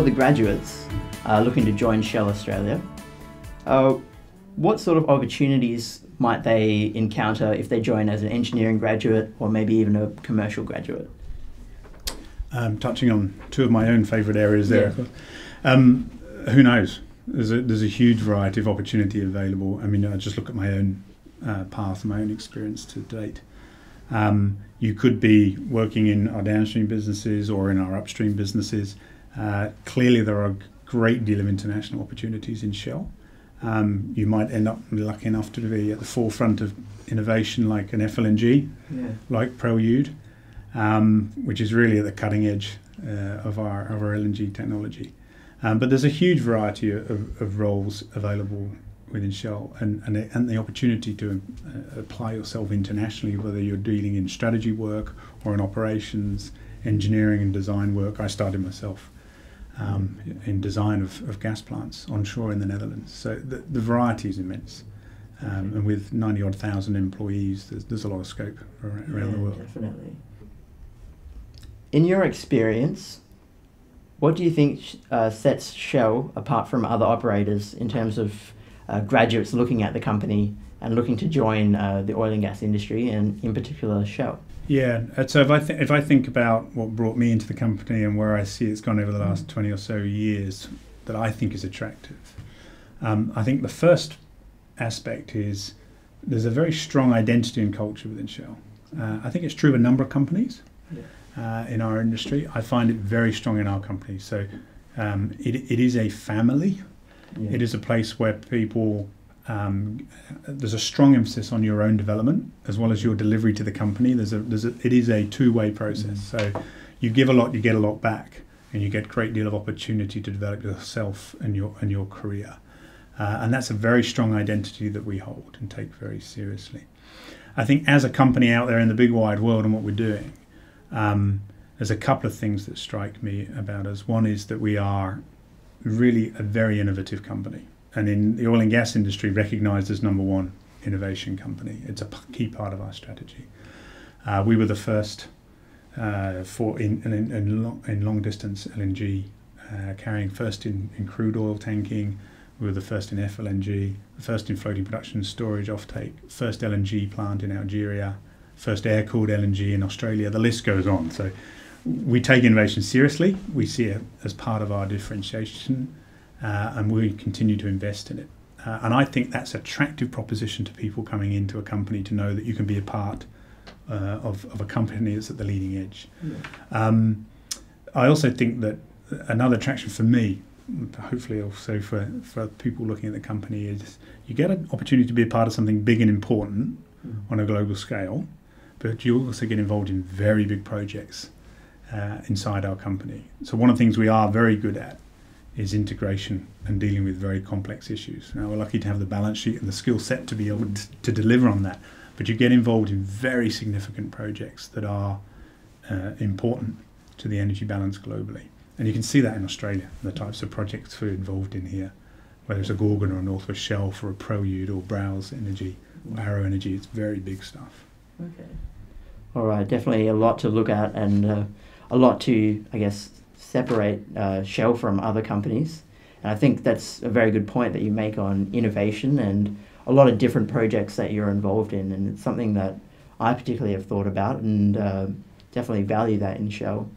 the graduates looking to join Shell Australia, what sort of opportunities might they encounter if they join as an engineering graduate or maybe even a commercial graduate? Touching on two of my own favourite areas there. Yeah. Who knows? There's a huge variety of opportunity available. I mean, I just look at my own path, my own experience to date. You could be working in our downstream businesses or in our upstream businesses. Clearly, there are a great deal of international opportunities in Shell. You might end up lucky enough to be at the forefront of innovation like an FLNG, like Prelude, which is really at the cutting edge of our LNG technology. But there's a huge variety of roles available within Shell, and the opportunity to apply yourself internationally, whether you're dealing in strategy work or in operations, engineering and design work. I started myself in design of gas plants onshore in the Netherlands. So the variety is immense. And with 90-odd thousand employees, there's a lot of scope around the world. Definitely. In your experience, what do you think sets Shell apart from other operators in terms of graduates looking at the company and looking to join the oil and gas industry, and in particular Shell? Yeah, so if I think about what brought me into the company and where I see it's gone over the last 20 or so years that I think is attractive, I think the first aspect is there's a very strong identity and culture within Shell. I think it's true of a number of companies in our industry. I find it very strong in our company. So it is a family. It is a place where people, there's a strong emphasis on your own development as well as your delivery to the company. It is a two-way process. So you give a lot, you get a lot back, and you get a great deal of opportunity to develop yourself and your career. And that's a very strong identity that we hold and take very seriously. I think as a company out there in the big wide world and what we're doing, there's a couple of things that strike me about us. One is that we are really a very innovative company, and in the oil and gas industry recognised as #1 innovation company. It's a key part of our strategy. We were the first in long distance LNG, carrying first in crude oil tanking. We were the first in FLNG, the first in floating production and storage offtake, first LNG plant in Algeria, first air-cooled LNG in Australia. The list goes on. So we take innovation seriously. We see it as part of our differentiation, and we continue to invest in it. And I think that's an attractive proposition to people coming into a company, to know that you can be a part of a company that's at the leading edge. I also think that another attraction for me, hopefully also for people looking at the company, is you get an opportunity to be a part of something big and important on a global scale, but you also get involved in very big projects inside our company. So one of the things we are very good at is integration and dealing with very complex issues. Now, we're lucky to have the balance sheet and the skill set to be able to deliver on that, but you get involved in very significant projects that are important to the energy balance globally. And you can see that in Australia, the types of projects we're involved in here, whether it's a Gorgon or a North West Shelf or a Prelude or Browse Energy or Arrow Energy. It's very big stuff. Okay. All right, definitely a lot to look at, and a lot to, I guess, separate Shell from other companies. And I think that's a very good point that you make on innovation and a lot of different projects that you're involved in. And it's something that I particularly have thought about, and definitely value that in Shell.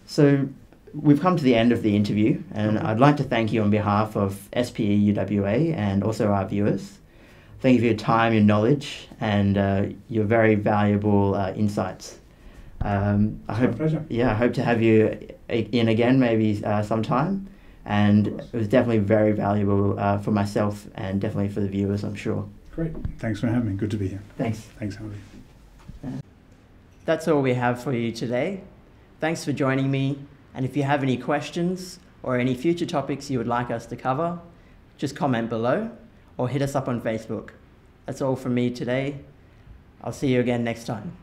So we've come to the end of the interview, and I'd like to thank you on behalf of SPE UWA and also our viewers. Thank you for your time, your knowledge, and your very valuable insights. I hope to have you in again, maybe sometime. And it was definitely very valuable for myself and definitely for the viewers, I'm sure. Great. Thanks for having me. Good to be here. Thanks. Thanks, Harvey. That's all we have for you today. Thanks for joining me. And if you have any questions or any future topics you would like us to cover, just comment below or hit us up on Facebook. That's all from me today. I'll see you again next time.